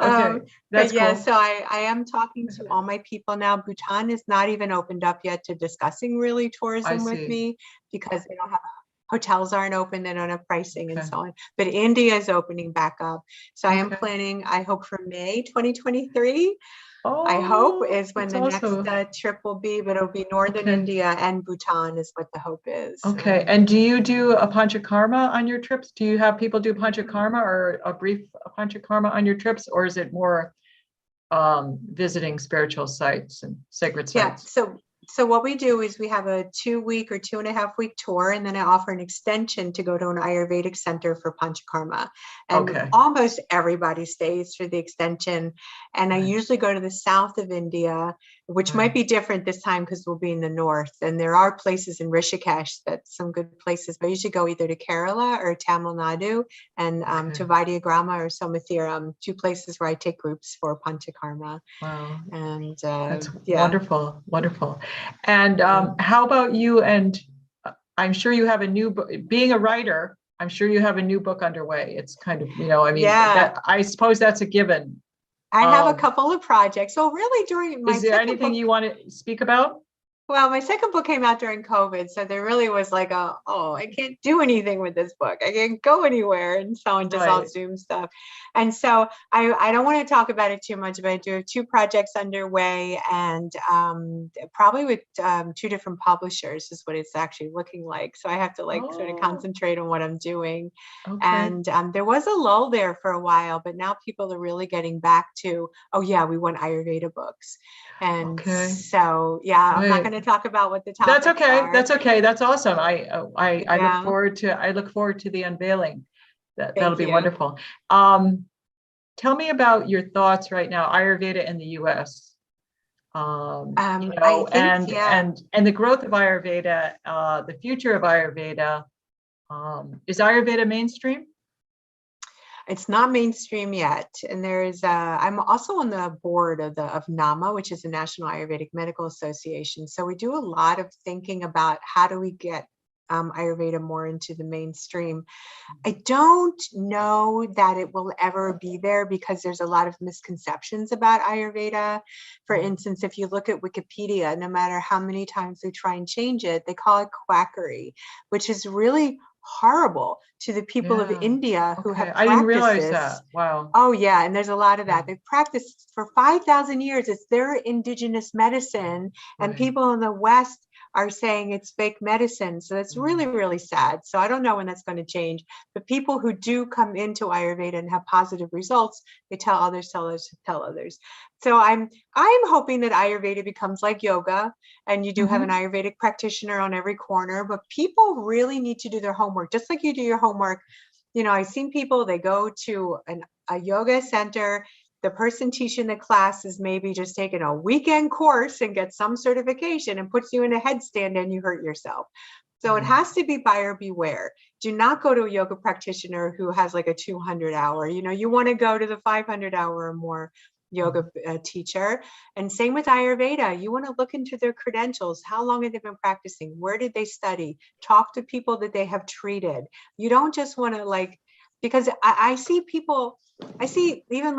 Okay, that's cool. So I am talking to all my people now. Bhutan is not even opened up yet to discussing really tourism with me, because they don't have, hotels aren't open, they don't have pricing and so on. But India is opening back up. So I am planning, I hope for May 2023. I hope is when the next trip will be, but it'll be northern India and Bhutan is what the hope is. Okay. And do you do a panchakarma on your trips? Do you have people do panchakarma or a brief panchakarma on your trips, or is it more visiting spiritual sites and sacred sites? Yeah. So what we do is we have a 2-week or 2.5-week tour, and then I offer an extension to go to an Ayurvedic center for Panchakarma. And Okay. almost everybody stays for the extension. And I Right. usually go to the south of India, which might Right. be different this time because we'll be in the north. And there are places in Rishikesh that's some good places, but I usually go either to Kerala or Tamil Nadu, and Okay. to Vaidyagrama or Somathiram, 2 places where I take groups for Panchakarma. Wow. And That's yeah. wonderful. Wonderful. And Yeah. how about you? And I'm sure you have a new book, being a writer, I'm sure you have a new book underway. It's kind of, I mean, Yeah. that I suppose that's a given. I have a couple of projects. So really during my Is there second anything book, you want to speak about? well, my second book came out during COVID. So there really was like I can't do anything with this book. I can't go anywhere. And so on, just all Right. Zoom stuff. And so I don't want to talk about it too much, but I do have 2 projects underway, and probably with 2 different publishers is what it's actually looking like. So I have to sort of Oh, concentrate on what I'm doing. okay. And there was a lull there for a while, but now people are really getting back to, oh yeah, we want Ayurveda books. And Okay. so, yeah, I'm not Right. going to talk about what the That's topics okay. are. That's okay. That's awesome. I Yeah, look forward to the unveiling. That'll thank be you. wonderful. Tell me about your thoughts right now, Ayurveda in the US. I think, yeah, And the growth of Ayurveda, the future of Ayurveda. Is Ayurveda mainstream? it's not mainstream yet. And I'm also on the board of NAMA, which is the National Ayurvedic Medical Association. So we do a lot of thinking about how do we get Ayurveda more into the mainstream. I don't know that it will ever be there because there's a lot of misconceptions about Ayurveda. For instance, if you look at Wikipedia, no matter how many times they try and change it, they call it quackery, which is really horrible to the people of Yeah. India who Okay. have I didn't practiced realize this. that. Wow. Oh yeah, and there's a lot of Yeah. that. They've practiced for 5,000 years. It's their indigenous medicine, and Right. people in the West are saying it's fake medicine. So that's really, really sad. So I don't know when that's going to change. But people who do come into Ayurveda and have positive results, they tell others, tell others, tell others. So I'm hoping that Ayurveda becomes like yoga, and you do have an Mhm. Ayurvedic practitioner on every corner. But people really need to do their homework, just like you do your homework. I've seen people, they go to a yoga center. The person teaching the class is maybe just taking a weekend course and get some certification and puts you in a headstand and you hurt yourself. So it Right. has to be buyer beware. Do not go to a yoga practitioner who has like a 200 hour. You want to go to the 500 hour or more yoga teacher. And same with Ayurveda. You want to look into their credentials. How long have they been practicing? Where did they study? Talk to people that they have treated. You don't just want to because I see people, I see even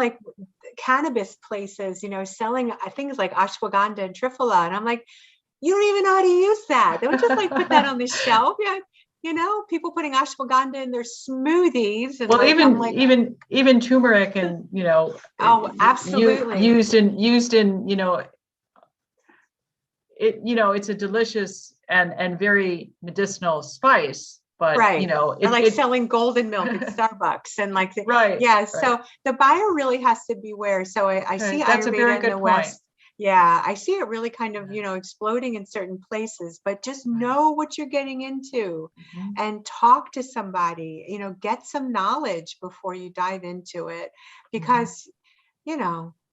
cannabis places, selling things like ashwagandha and triphala. And I'm like, you don't even know how to use that. Don't just put that on the shelf. Yeah. People putting ashwagandha in their smoothies and Well, I'm like, even turmeric and oh, absolutely. used in it's a delicious and very medicinal spice, but Right. Or selling golden milk at Starbucks and right, yeah. right. So the buyer really has to beware. So I Okay, see that's a very Ayurveda in good the point. West. Yeah, I see it really kind of, exploding in certain places, but just know what you're getting into Mhm. and talk to somebody, get some knowledge before you dive into it. Because,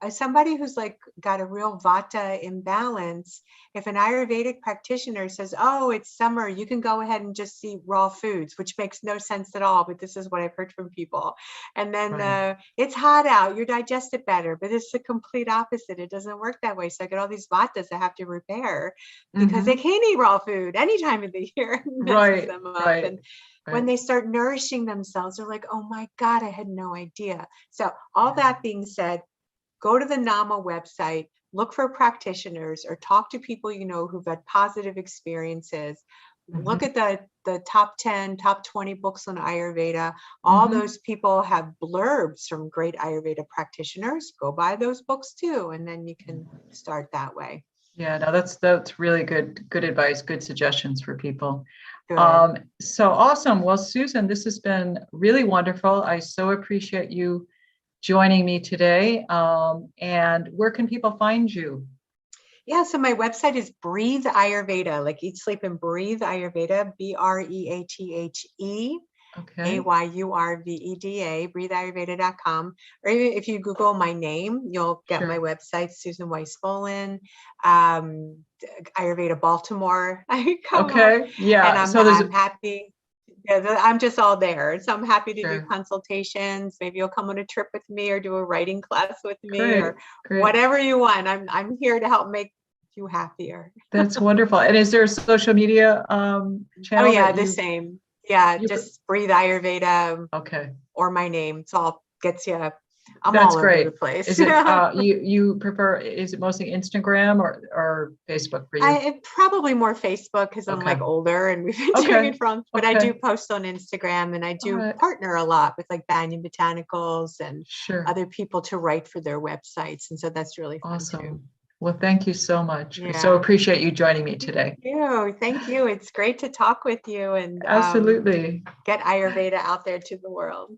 as somebody who's got a real vata imbalance, if an Ayurvedic practitioner says, oh, it's summer, you can go ahead and just eat raw foods, which makes no sense at all, but this is what I've heard from people. And then Right. it's hot out, you digest it better, but it's the complete opposite. It doesn't work that way. So I get all these vatas I have to repair because they Mhm. can't eat raw food any time of the year. It messes Right, them up. right, And when right. they start nourishing themselves, they're like, oh my God, I had no idea. So all that being said, go to the NAMA website, look for practitioners or talk to people who've had positive experiences. Look Mhm. at the top 10, top 20 books on Ayurveda. All Mhm. those people have blurbs from great Ayurveda practitioners. Go buy those books too, and then you can start that way. Yeah, no, that's really good advice, good suggestions for people. Good. So awesome. Well, Susan, this has been really wonderful. I so appreciate you joining me today. And where can people find you? Yeah, so my website is Breathe Ayurveda, like Eat, Sleep, and Breathe Ayurveda, BREATHE. Okay. AYURVEDA, breatheayurveda.com. Or even if you Google my name, you'll get my Sure. website, Susan Weiss Folin, Ayurveda Baltimore. I come up, Okay. and Yeah. So there's I'm happy. Yeah, I'm just all there. So I'm happy to do sure. consultations. Maybe you'll come on a trip with me or do a writing class with me Great. or Great. whatever you want. I'm here to help make you happier. That's wonderful. And is there a social media Oh channel yeah, that the same. Yeah, you just Breathe Ayurveda okay. or my name. It's all gets you. I'm That's all over the great. place. Is it you prefer, is it mostly Instagram or Facebook for you? Probably more Facebook because I'm Okay. like older and we've been doing Okay. it from, but I Okay. do post on Instagram and I All do right. partner a lot with like Banyan Botanicals and Sure. other people to write for their websites. And so that's really fun too. Awesome. Well, thank you so much. I so Yeah. appreciate you joining me Thank today. you. Thank you. It's great to talk with you and Absolutely. get Ayurveda out there to the world.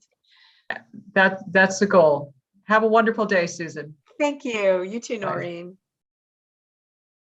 That's the goal. Have a wonderful day, Susan. Thank you. You too, Bye. Noreen.